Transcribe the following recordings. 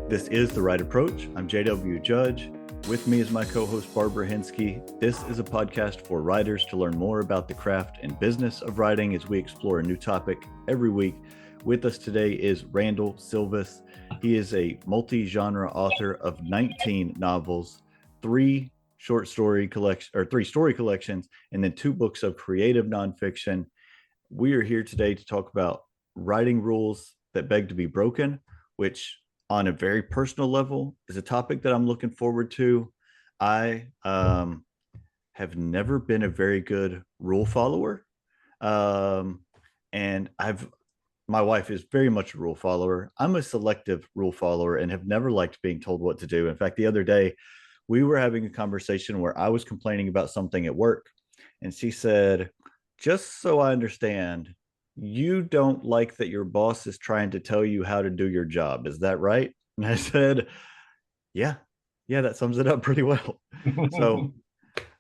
This is The Right Approach. I'm JW Judge. With me is my co-host Barbara Hensky. This is a podcast for writers to learn more about the craft and business of writing as we explore a new topic every week. With us today is Randall Silvis. He is a multi-genre author of 19 novels, three story collections, and then 2 books of creative nonfiction. We are here today to talk about writing rules that beg to be broken, which on a very personal level is a topic that I'm looking forward to. I have never been a very good rule follower. And my wife is very much a rule follower. I'm a selective rule follower and have never liked being told what to do. In fact, the other day we were having a conversation where I was complaining about something at work, and she said, just so I understand, you don't like that your boss is trying to tell you how to do your job. Is that right? And I said, yeah, that sums it up pretty well. So,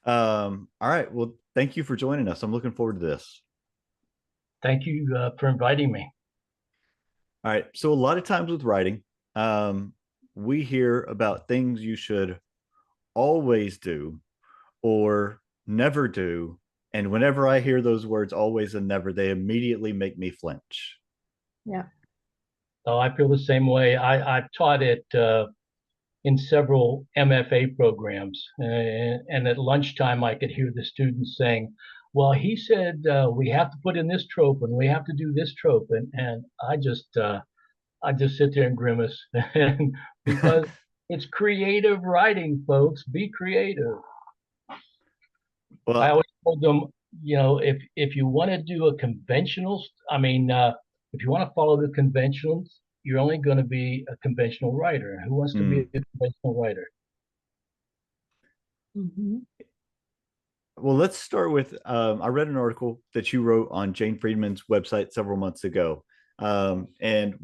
all right. Well, thank you for joining us. I'm looking forward to this. Thank you for inviting me. All right. So a lot of times with writing, we hear about things you should always do or never do. And whenever I hear those words, always and never, they immediately make me flinch. Yeah. Oh, I feel the same way. I've taught it in several MFA programs. And at lunchtime, I could hear the students saying, well, he said we have to put in this trope and we have to do this trope. And I just sit there and grimace because it's creative writing, folks. Be creative. Well, I always told them, if you want to do a conventional, if you want to follow the conventionals, you're only going to be a conventional writer. Who wants to be a conventional writer? Mm-hmm. Well, let's start with, I read an article that you wrote on Jane Friedman's website several months ago. And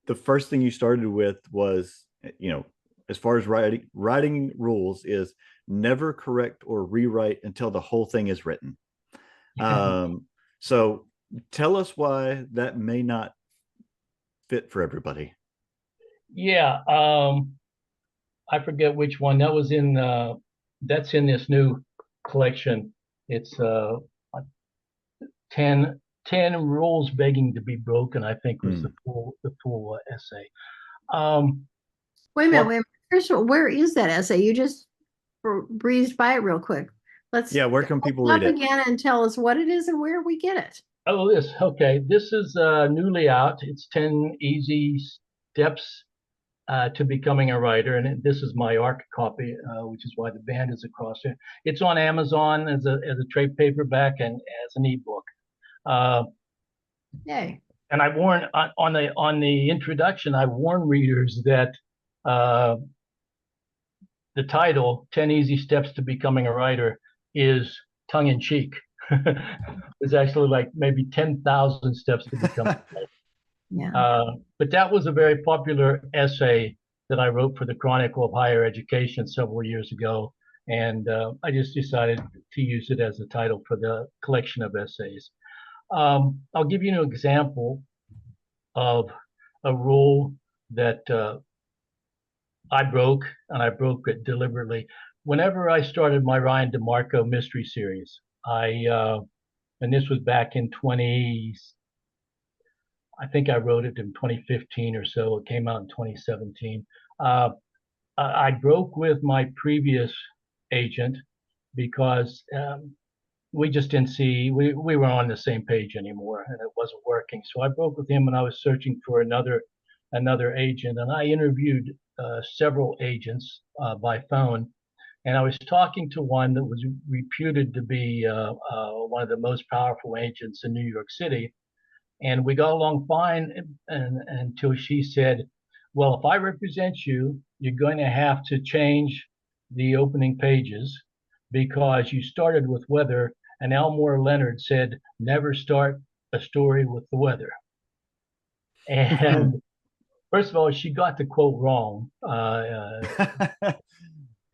the first thing you started with was, as far as writing rules is never correct or rewrite until the whole thing is written. So tell us why that may not fit for everybody. Yeah. I forget which one that was in, that's in this new collection. It's 10 rules begging to be broken, I think was the full essay. Wait a minute. First of all, where is that essay? You just breezed by it real quick. Where can people read it again and tell us what it is and where we get it? This is newly out. It's 10 easy steps to becoming a writer, and this is my ARC copy, which is why the band is across there. It's on Amazon as a trade paperback and as an ebook. Yay! And I warn on the introduction, I warn readers that the title, 10 Easy Steps to Becoming a Writer, is tongue-in-cheek. It's actually like maybe 10,000 steps to become a writer. Yeah. But that was a very popular essay that I wrote for the Chronicle of Higher Education several years ago. And I just decided to use it as the title for the collection of essays. I'll give you an example of a rule that I broke, and I broke it deliberately. Whenever I started my Ryan DeMarco mystery series, and this was back in I think I wrote it in 2015 or so. It came out in 2017. I broke with my previous agent because we just didn't see, we weren't on the same page anymore, and it wasn't working. So I broke with him, and I was searching for another agent, and I interviewed several agents by phone. And I was talking to one that was reputed to be one of the most powerful agents in New York City. And we got along fine until she said, well, if I represent you, you're going to have to change the opening pages because you started with weather, and Elmore Leonard said, never start a story with the weather. And first of all, she got the quote wrong.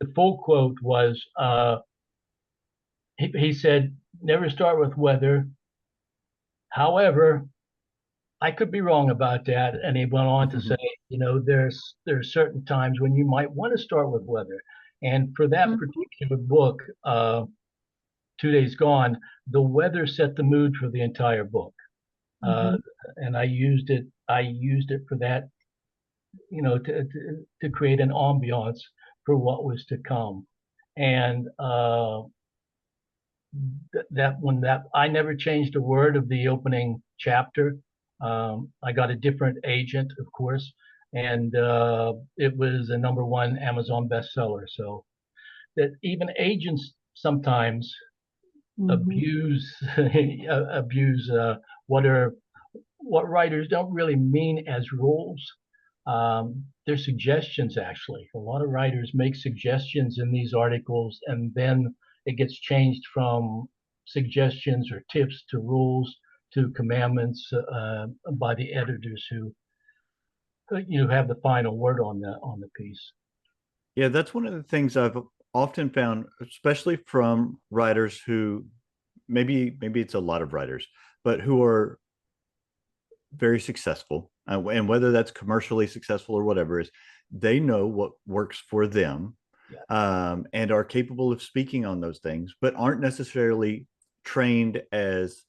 The full quote was, he said, never start with weather. However, I could be wrong about that. And he went on to say, there's certain times when you might want to start with weather. And for that Mhm. particular book, 2 Days Gone, the weather set the mood for the entire book. Uh, Mhm. and I used it. I used it for that, to create an ambiance for what was to come. And that I never changed a word of the opening chapter. I got a different agent, of course, and it was a #1 Amazon bestseller. So that even agents sometimes Mhm. abuse abuse what writers don't really mean as rules. They're suggestions, actually. A lot of writers make suggestions in these articles, and then it gets changed from suggestions or tips to rules to commandments by the editors who have the final word on the piece. Yeah, that's one of the things I've often found, especially from writers who maybe it's a lot of writers, but who are very successful, and whether that's commercially successful or whatever, is they know what works for them, Yeah, and are capable of speaking on those things, but aren't necessarily trained as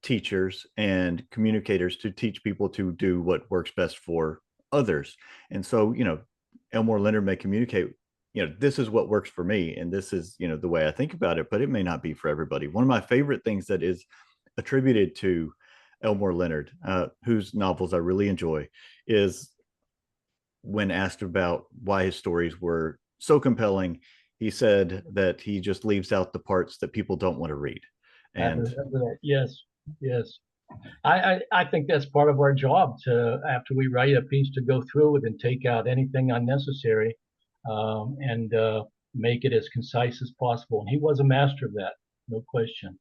teachers and communicators to teach people to do what works best for others. And so, Elmore Leonard may communicate, this is what works for me, and this is, the way I think about it, but it may not be for everybody. One of my favorite things that is attributed to Elmore Leonard, whose novels I really enjoy, is when asked about why his stories were so compelling, he said that he just leaves out the parts that people don't want to read. I And remember that. Yes, yes. I think that's part of our job to, after we write a piece, to go through it and take out anything unnecessary, and make it as concise as possible. And he was a master of that, no question.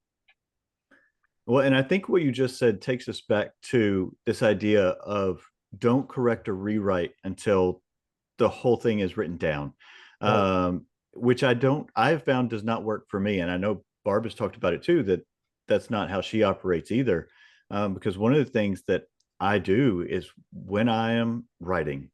well, and I think what you just said takes us back to this idea of don't correct or rewrite until the whole thing is written down, Right. which I've found does not work for me. And I know Barb has talked about it too, that that's not how she operates either. Because one of the things that I do is when I am writing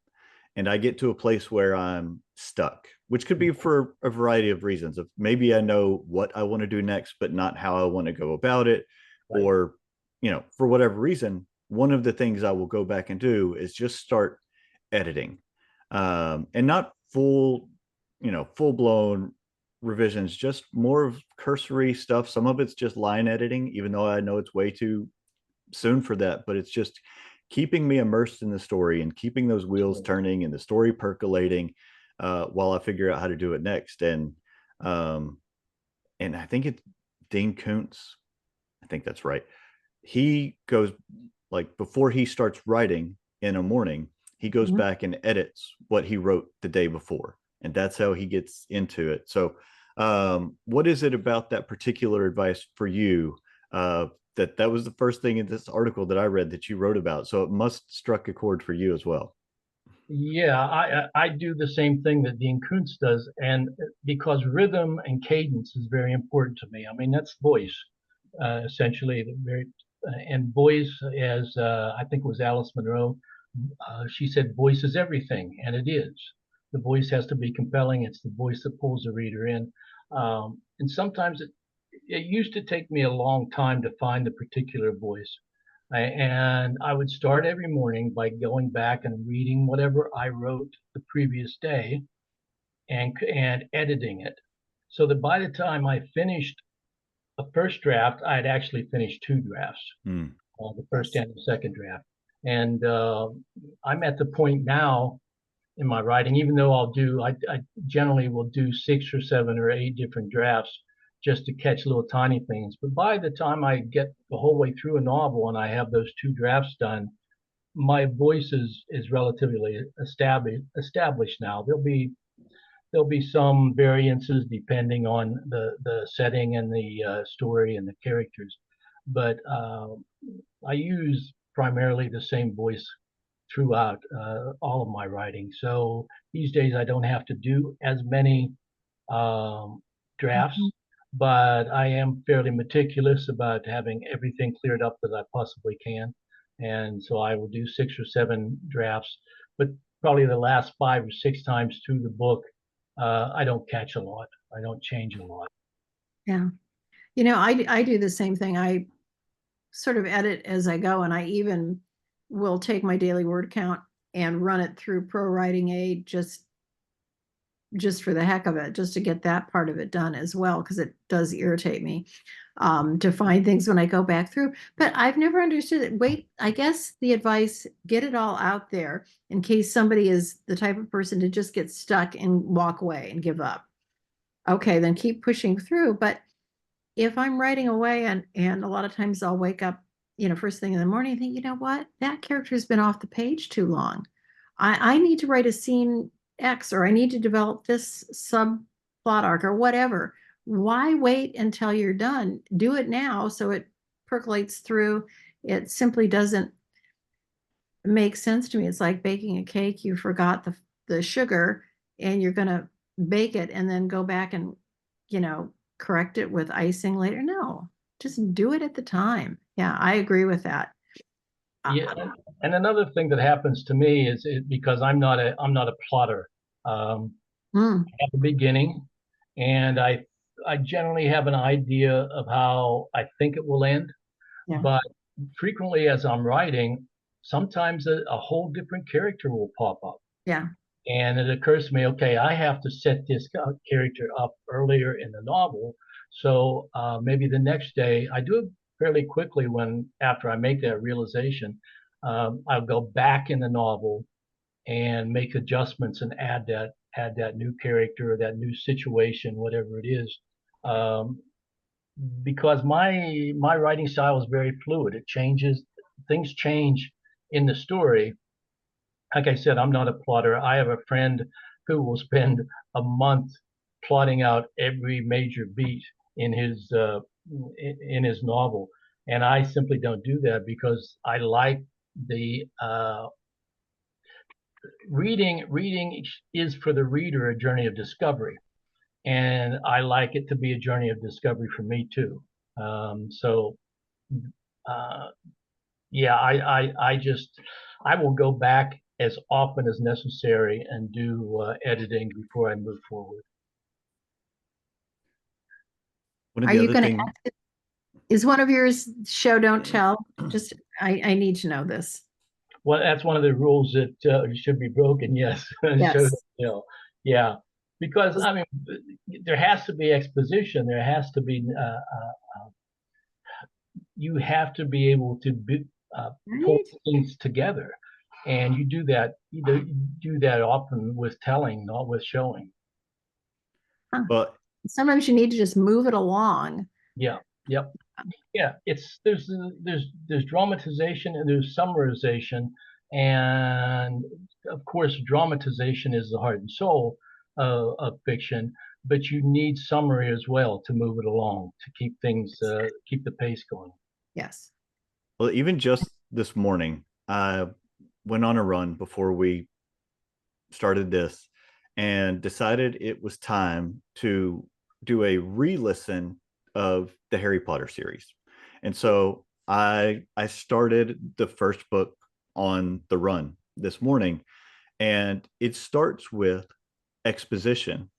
and I get to a place where I'm stuck, which could be for a variety of reasons. Of maybe I know what I want to do next, but not how I want to go about it, Right. or for whatever reason, one of the things I will go back and do is just start editing, and not full blown revisions, just more of cursory stuff. Some of it's just line editing, even though I know it's way too soon for that, but it's just keeping me immersed in the story and keeping those wheels turning and the story percolating, while I figure out how to do it next. Um, and I think it's Dean Koontz. I think that's right. He goes, like, before he starts writing in a morning, he goes Mhm. back and edits what he wrote the day before, and that's how he gets into it. So, what is it about that particular advice for you? That was the first thing in this article that I read that you wrote about, so it must struck a chord for you as well. Yeah, I do the same thing that Dean Koontz does, and because rhythm and cadence is very important to me. I mean, that's voice, essentially. And voice, as I think it was Alice Munro, she said, voice is everything, and it is. The voice has to be compelling. It's the voice that pulls the reader in. And sometimes it used to take me a long time to find the particular voice. And I would start every morning by going back and reading whatever I wrote the previous day and editing it, so that by the time I finished a first draft, I had actually finished two drafts, Hmm. the first and the second draft. And I'm at the point now in my writing, even though I generally will do 6 or 7 or 8 different drafts just to catch little tiny things. But by the time I get the whole way through a novel and I have those two drafts done, my voice is relatively established now. There'll be some variances depending on the setting and the story and the characters, but I use primarily the same voice throughout all of my writing. So these days I don't have to do as many drafts, Mhm. but I am fairly meticulous about having everything cleared up that I possibly can. And so I will do 6 or 7 drafts, but probably the last 5 or 6 times through the book, I don't catch a lot. I don't change a lot. Yeah. You know, I do the same thing. I sort of edit as I go, and I even will take my daily word count and run it through Pro Writing Aid just for the heck of it, just to get that part of it done as well, because it does irritate me to find things when I go back through. But I've never understood it. Wait, I guess the advice, get it all out there in case somebody is the type of person to just get stuck and walk away and give up. Okay, then keep pushing through. But if I'm writing away and a lot of times I'll wake up, first thing in the morning and think, you know what, that character's been off the page too long. I need to write a scene X, or I need to develop this subplot arc or whatever. Why wait until you're done? Do it now so it percolates through. It simply doesn't make sense to me. It's like baking a cake. You forgot the sugar and you're going to bake it and then go back and, correct it with icing later. No, just do it at the time. Yeah, I agree with that. Yeah, and another thing that happens to me is because I'm not a plotter. At the beginning, and I generally have an idea of how I think it will end, Yeah. but frequently as I'm writing, sometimes a whole different character will pop up. Yeah. And it occurs to me, okay, I have to set this character up earlier in the novel. So maybe the next day, I do it fairly quickly after I make that realization, I'll go back in the novel and make adjustments and add that new character or that new situation, whatever it is. Because my writing style is very fluid. It changes, things change in the story. Like I said, I'm not a plotter. I have a friend who will spend a month plotting out every major beat in his novel, and I simply don't do that because I like the reading. Reading is for the reader a journey of discovery, and I like it to be a journey of discovery for me too. So uh, yeah, I will go back as often as necessary and do editing before I move forward. One of Are the you other going to thing, is one of yours show don't tell? Just I need to know this. Well, that's one of the rules that should be broken. Yes, show, Yes. yeah, because I mean, there has to be exposition. There has to be you have to be able to pull Right? things together, and you do that often with telling, not with showing. Huh. but Sometimes you need to just move it along. Yeah, yep, yeah. It's there's dramatization and there's summarization, and of course, dramatization is the heart and soul of fiction. But you need summary as well to move it along, to keep things keep the pace going. Yes. well, even just this morning, I went on a run before we started this and decided it was time to do a re-listen of the Harry Potter series. And so I started the first book on the run this morning, and it starts with exposition,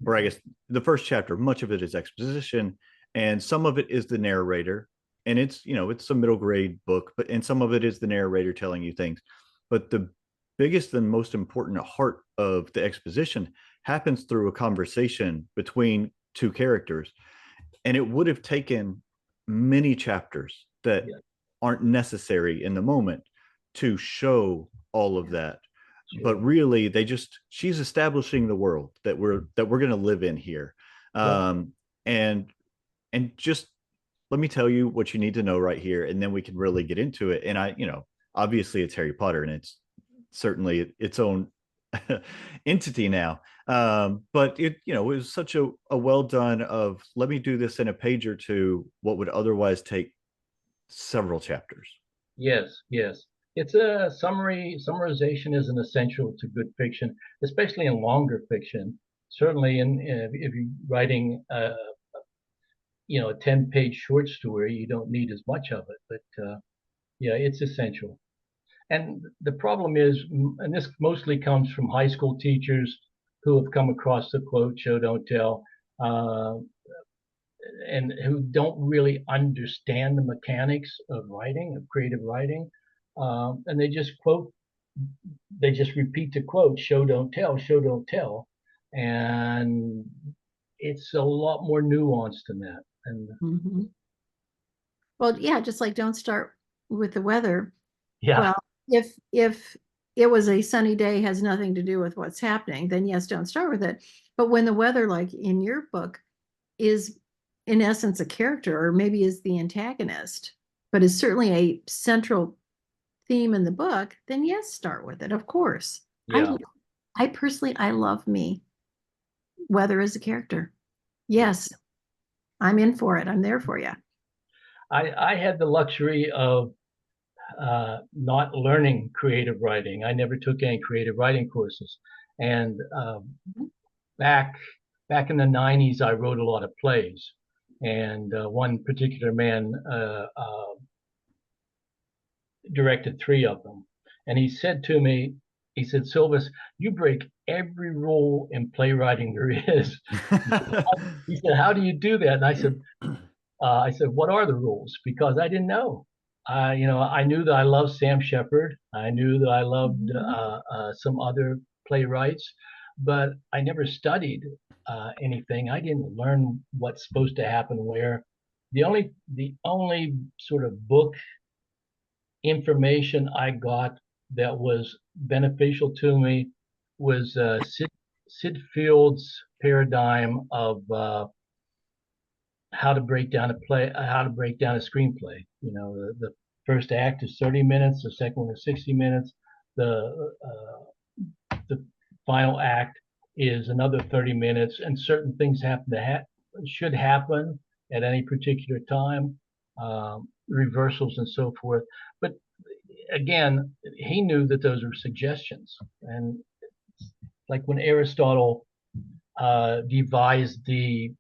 or I guess the first chapter, much of it is exposition, and some of it is the narrator. And it's a middle grade book, and some of it is the narrator telling you things. But the biggest and most important heart of the exposition happens through a conversation between two characters. And it would have taken many chapters that Yeah, aren't necessary in the moment to show all of that. But sure. really, she's establishing the world that we're going to live in here. Yep. um and just let me tell you what you need to know right here, and then we can really get into it. And obviously it's Harry Potter, and it's certainly its own entity now. But it was such a well done of, let me do this in a page or two, what would otherwise take several chapters. Yes, yes. It's a summarization is an essential to good fiction, especially in longer fiction. Certainly, if you're writing a 10-page short story, you don't need as much of it. But Yeah, it's essential. And the problem is, and this mostly comes from high school teachers who have come across the quote, show, don't tell, uh, and who don't really understand the mechanics of writing, of creative writing. And they just repeat the quote, show, don't tell, show, don't tell. And it's a lot more nuanced than that. And Mhm. Well, yeah, just like don't start with the weather. yeah, Well, if it was a sunny day, has nothing to do with what's happening, then yes, don't start with it. But when the weather, like in your book, is in essence a character, or maybe is the antagonist, but is certainly a central theme in the book, then yes, start with it. Of course. yeah, I personally I love me. Weather is a character. yeah. Yes, I'm in for it. I'm there for you. I had the luxury of not learning creative writing. I never took any creative writing courses. And back back in the 90s, I wrote a lot of plays. And one particular man directed three of them. And he said to me, he said, Silvis, you break every rule in playwriting there is. He said, how do you do that? And I said, what are the rules? Because I didn't know. I knew that I loved Sam Shepard. I knew that I loved some other playwrights, but I never studied anything. I didn't learn what's supposed to happen where. The only sort of book information I got that was beneficial to me was Sid Field's paradigm of how to break down how to break down a screenplay. The first act is 30 minutes, the second one is 60 minutes, the final act is another 30 minutes, and certain things should happen at any particular time, reversals and so forth. But again, he knew that those were suggestions, and like when Aristotle devised the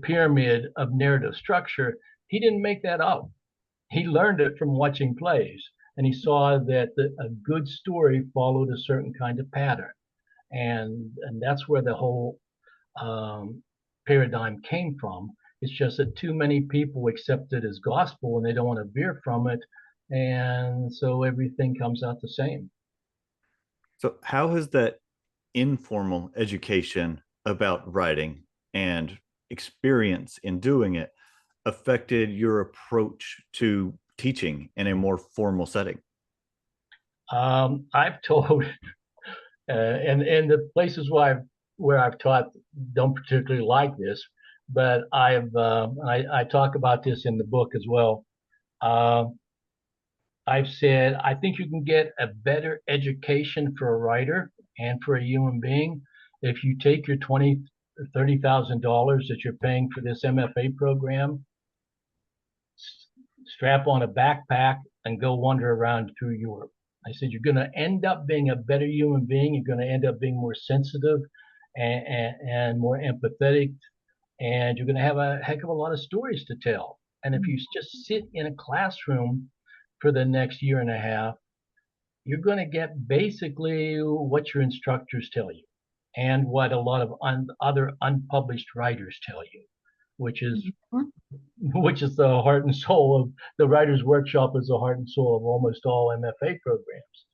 pyramid of narrative structure, he didn't make that up. He learned it from watching plays, and he saw that a good story followed a certain kind of pattern, and that's where the whole paradigm came from. It's just that too many people accept it as gospel and they don't want to veer from it, and so everything comes out the same. So, how has that informal education about writing and experience in doing it affected your approach to teaching in a more formal setting? I've told, and the places where I've taught don't particularly like this, but I talk about this in the book as well. Uh, I've said I think you can get a better education for a writer and for a human being if you take your $20,000 or $30,000 that you're paying for this MFA program, strap on a backpack, and go wander around through Europe. I said you're going to end up being a better human being. You're going to end up being more sensitive and more empathetic, and you're going to have a heck of a lot of stories to tell. And if you just sit in a classroom for the next year and a half, you're going to get basically what your instructors tell you and what a lot of other unpublished writers tell you, which is Mhm. which is the heart and soul of the writers workshop, is the heart and soul of almost all MFA programs.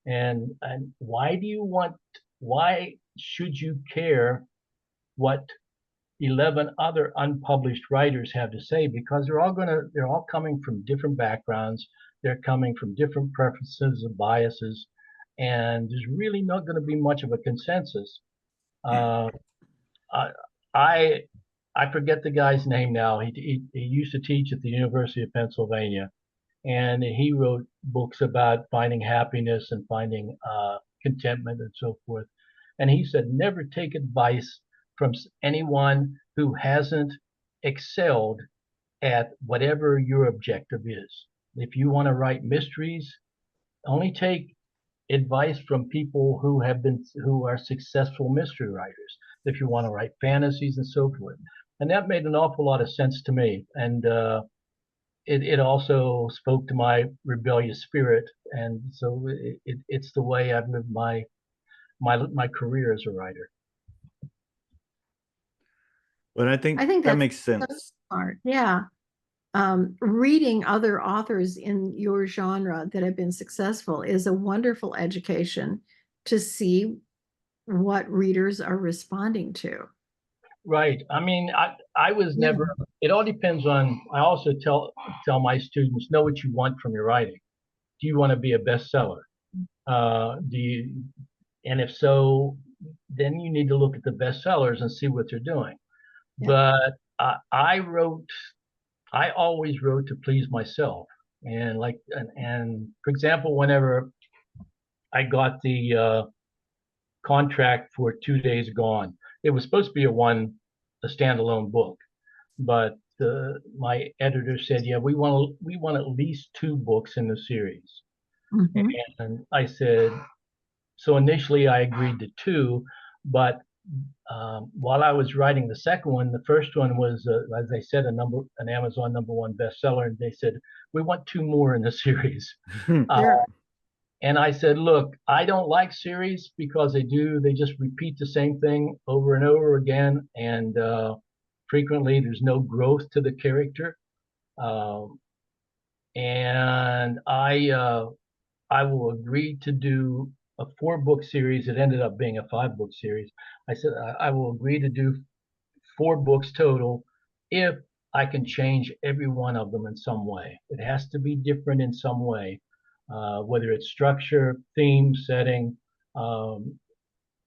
And why should you care what 11 other unpublished writers have to say? Because they're all coming from different backgrounds, they're coming from different preferences and biases, and there's really not going to be much of a consensus. uh, I I forget the guy's name now. He used to teach at the University of Pennsylvania, and he wrote books about finding happiness and finding contentment and so forth. And he said, never take advice from anyone who hasn't excelled at whatever your objective is. If you want to write mysteries, only take advice from people who are successful mystery writers. If you want to write fantasies and so forth, and that made an awful lot of sense to me. And it also spoke to my rebellious spirit, and so it's the way I've lived my career as a writer. But I think I think that that's makes so sense. smart. Yeah. Reading other authors in your genre that have been successful is a wonderful education to see what readers are responding to. Right. I mean, I was Yeah. never. It all depends on. I also tell my students, know what you want from your writing. Do you want to be a bestseller? Do you? And if so, then you need to look at the bestsellers and see what they're doing. Yeah. But I always wrote to please myself. And and for example, whenever I got the contract for 2 Days Gone, it was supposed to be a standalone book, but my editor said, "Yeah, we want at least 2 books in the series." Mhm. And I said, so initially I agreed to 2, but while I was writing the second one, the first one was, as I said, an Amazon #1 bestseller, and they said we want 2 more in the series. Uh, Sure. and I said, look, I don't like series because they just repeat the same thing over and over again, and frequently there's no growth to the character. Um, and I will agree to do a 4 book series. It ended up being a 5 book series. I said I will agree to do 4 books total if I can change every one of them in some way. It has to be different in some way, whether it's structure, theme, setting. Um,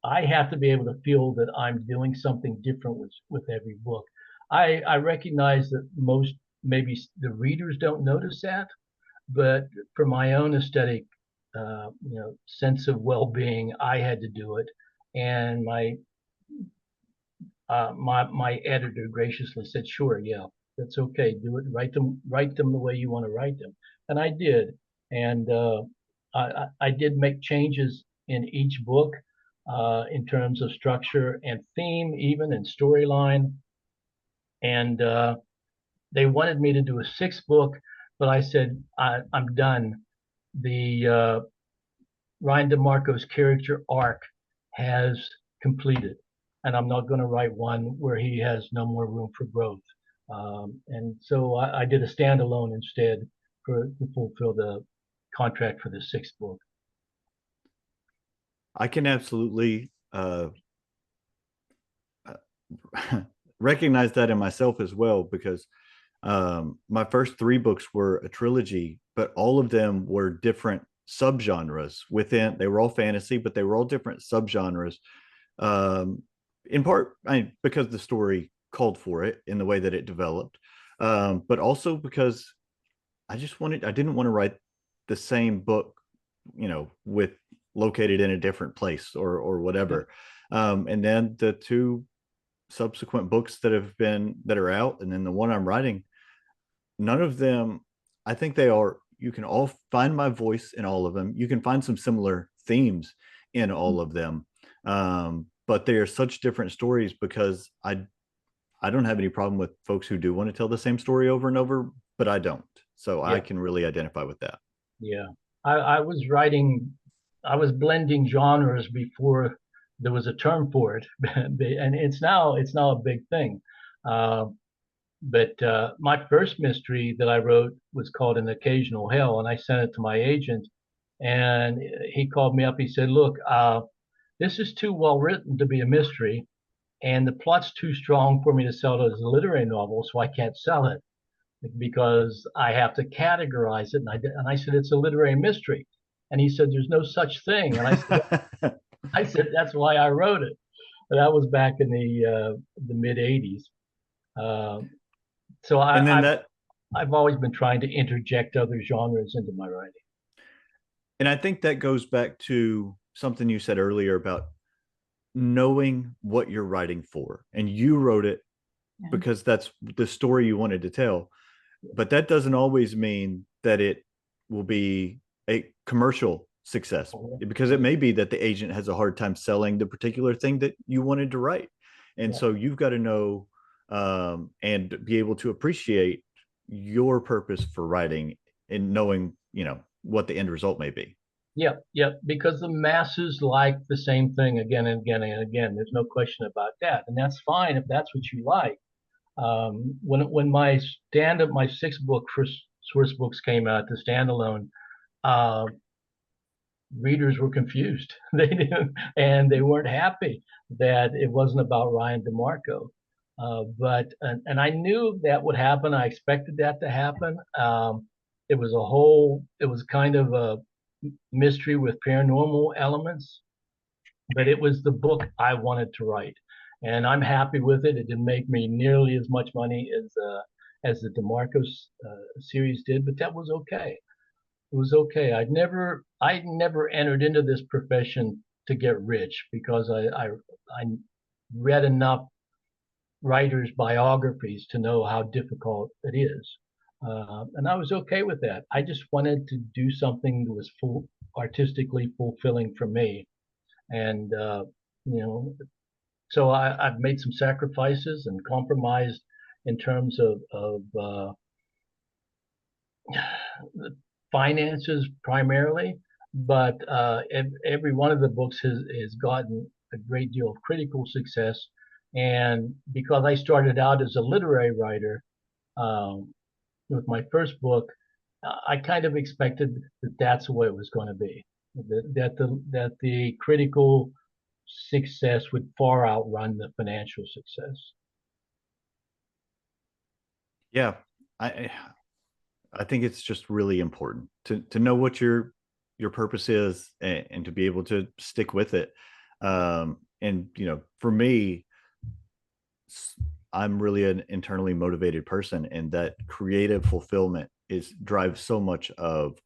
I have to be able to feel that I'm doing something different with every book. I recognize that most, maybe the readers don't notice that, but for my own aesthetic, sense of well-being, I had to do it, and my editor graciously said, "Sure, yeah, that's okay. Do it. Write them the way you want to write them," and I did. And I did make changes in each book, in terms of structure and theme, even and storyline. And they wanted me to do a 6th book, but I said I'm done. The Ryan DeMarco's character arc has completed, and I'm not going to write one where he has no more room for growth. And so I did a standalone instead to fulfill the contract for the 6th book. I can absolutely recognize that in myself as well, because my first 3 books were a trilogy, but all of them were different subgenres within. They were all fantasy, but they were all different subgenres. Um, in part, because the story called for it in the way that it developed, but also because I didn't want to write the same book, with located in a different place or whatever. And then the 2 subsequent books that are out, and then the one I'm writing, none of them, I think you can all find my voice in all of them. You can find some similar themes in all of them. But they are such different stories, because I don't have any problem with folks who do want to tell the same story over and over, but I don't. So I Yeah, can really identify with that. yeah. I was blending genres before there was a term for it, and it's now a big thing. Uh, But my first mystery that I wrote was called An Occasional Hell, and I sent it to my agent, and he called me up. He said, "Look, this is too well written to be a mystery, and the plot's too strong for me to sell it as a literary novel, so I can't sell it because I have to categorize it." And I said, "It's a literary mystery," and he said, "There's no such thing." And I said, "That's why I wrote it." And that was back in the mid '80s. Uh, so And then I've always been trying to interject other genres into my writing. I think that goes back to something you said earlier about knowing what you're writing for. And you wrote it because that's the story you wanted to tell. But that doesn't always mean that it will be a commercial success, because it may be that the agent has a hard time selling the particular thing that you wanted to write. And Yeah. so you've got to know, and be able to appreciate your purpose for writing and knowing, what the end result may be. Yep, because the masses like the same thing again and again and again. There's no question about that, and that's fine if that's what you like. When my stand-up, my sixth book for source books came out, the standalone, uh, readers were confused. They didn't, and they weren't happy that it wasn't about Ryan DeMarco. But I knew that would happen. I expected that to happen. It was kind of a mystery with paranormal elements, but it was the book I wanted to write, and I'm happy with it. It didn't make me nearly as much money as the DeMarco series did, but that was okay. It was okay. I never entered into this profession to get rich because I read enough writers' biographies to know how difficult it is. And I was okay with that. I just wanted to do something that was artistically fulfilling for me. And, you know, so I've made some sacrifices and compromised in terms of finances primarily, but every one of the books has gotten a great deal of critical success. And because I started out as a literary writer with my first book, I kind of expected that that's the way it was going to be. That the critical success would far outrun the financial success. Yeah, I I think it's just really important to know what your purpose is, and to be able to stick with it. And for me, I'm really an internally motivated person, and that creative fulfillment is drives so much of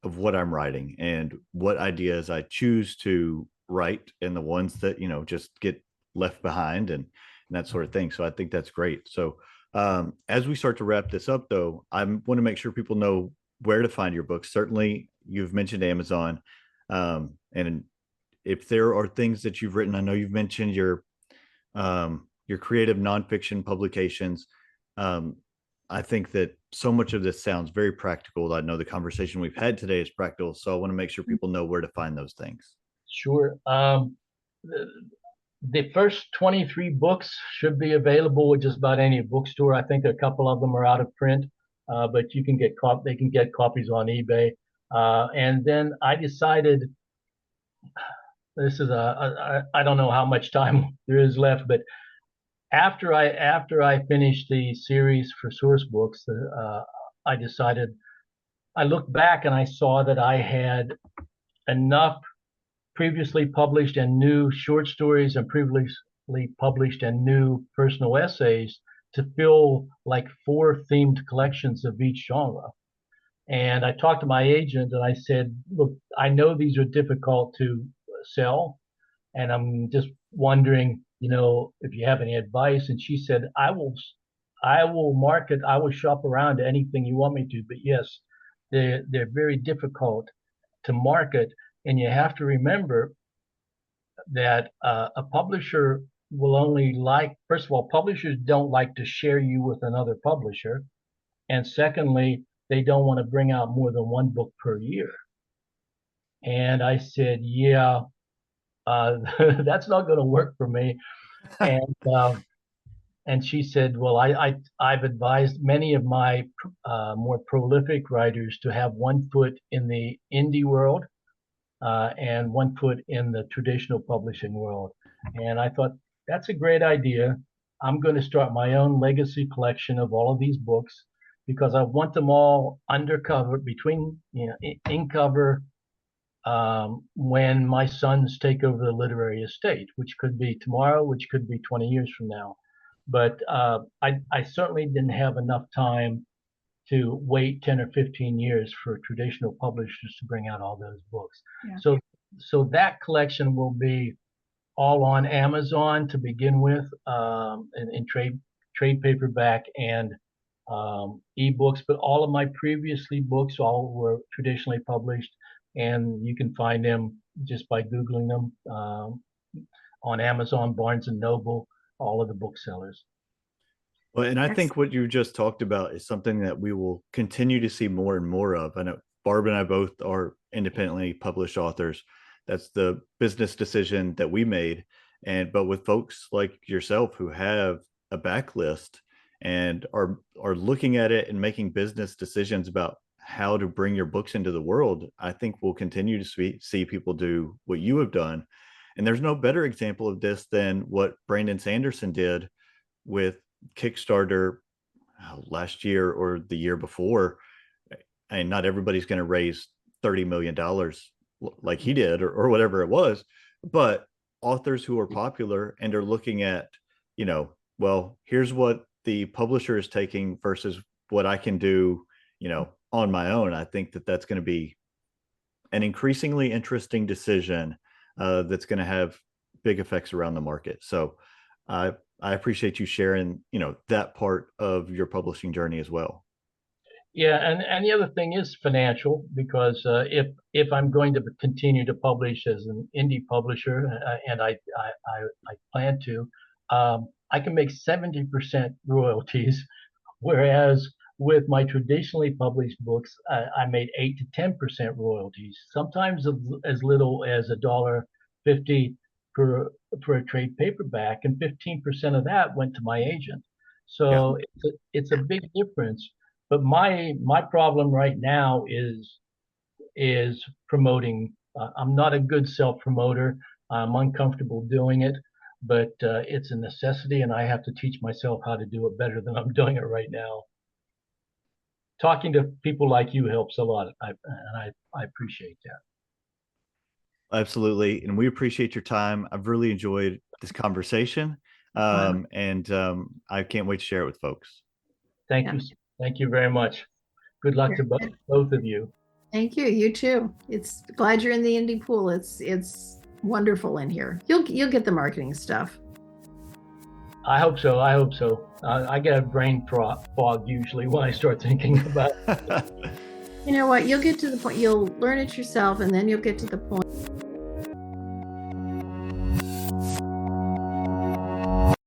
what I'm writing and what ideas I choose to write, and the ones that just get left behind, and that sort of thing. So I think that's great. So as we start to wrap this up, though, I want to make sure people know where to find your books. Certainly, you've mentioned Amazon, and if there are things that you've written, I know you've mentioned your creative nonfiction publications. Um, I think that so much of this sounds very practical. I know the conversation we've had today is practical, so I want to make sure people know where to find those things. Sure. The, the first 23 books should be available at just about any bookstore. I think a couple of them are out of print, but you can get they can get copies on eBay. And then I decided, this is I don't know how much time there is left, but after I finished the series for source books, I decided, I looked back and I saw that I had enough previously published and new short stories and previously published and new personal essays to fill like 4 themed collections of each genre. And I talked to my agent and I said, look, I know these are difficult to sell, and I'm just wondering, if you have any advice. And she said, I will market, I will shop around to anything you want me to, but yes, they're very difficult to market. And you have to remember that a publisher will only first of all, publishers don't like to share you with another publisher. And secondly, they don't want to bring out more than 1 book per year. And I said, yeah, that's not going to work for me. And and she said, well, I've advised many of my more prolific writers to have 1 foot in the indie world and 1 foot in the traditional publishing world. And I thought, that's a great idea. I'm going to start my own legacy collection of all of these books because I want them all undercover, between, in cover, when my sons take over the literary estate, which could be tomorrow, which could be 20 years from now. But I certainly didn't have enough time to wait 10 or 15 years for traditional publishers to bring out all those books. Yeah. So that collection will be all on Amazon to begin with, in trade paperback and ebooks. But all of my previously books all were traditionally published, and you can find them just by Googling them on Amazon, Barnes and Noble, all of the booksellers. Well, and I think what you just talked about is something that we will continue to see more and more of. I know Barb and I both are independently published authors. That's the business decision that we made. But with folks like yourself who have a backlist and are looking at it and making business decisions about how to bring your books into the world, I think we'll continue to see people do what you have done. And there's no better example of this than what Brandon Sanderson did with Kickstarter last year or the year before. And not everybody's going to raise $30 million like he did, or whatever it was, but authors who are popular and are looking at, well, here's what the publisher is taking versus what I can do, on my own. I think that that's going to be an increasingly interesting decision that's going to have big effects around the market. So I appreciate you sharing, that part of your publishing journey as well. Yeah, and the other thing is financial, because if I'm going to continue to publish as an indie publisher, and I plan to, I can make 70% royalties, whereas with my traditionally published books, I made 8 to 10% royalties, sometimes as little as $1.50 for a trade paperback, and 15% of that went to my agent. So yeah, it's a big difference. But my problem right now is promoting. I'm not a good self-promoter. I'm uncomfortable doing it, but it's a necessity, and I have to teach myself how to do it better than I'm doing it right now. Talking to people like you helps a lot, and I appreciate that. Absolutely, and we appreciate your time. I've really enjoyed this conversation, and I can't wait to share it with folks. Thank you. Thank you very much. Good luck to both of you. Thank you. You too. It's glad you're in the indie pool. It's wonderful in here. You'll get the marketing stuff. I hope so. I get a brain fog usually when I start thinking about it. You know what? You'll get to the point. You'll learn it yourself, and then you'll get to the point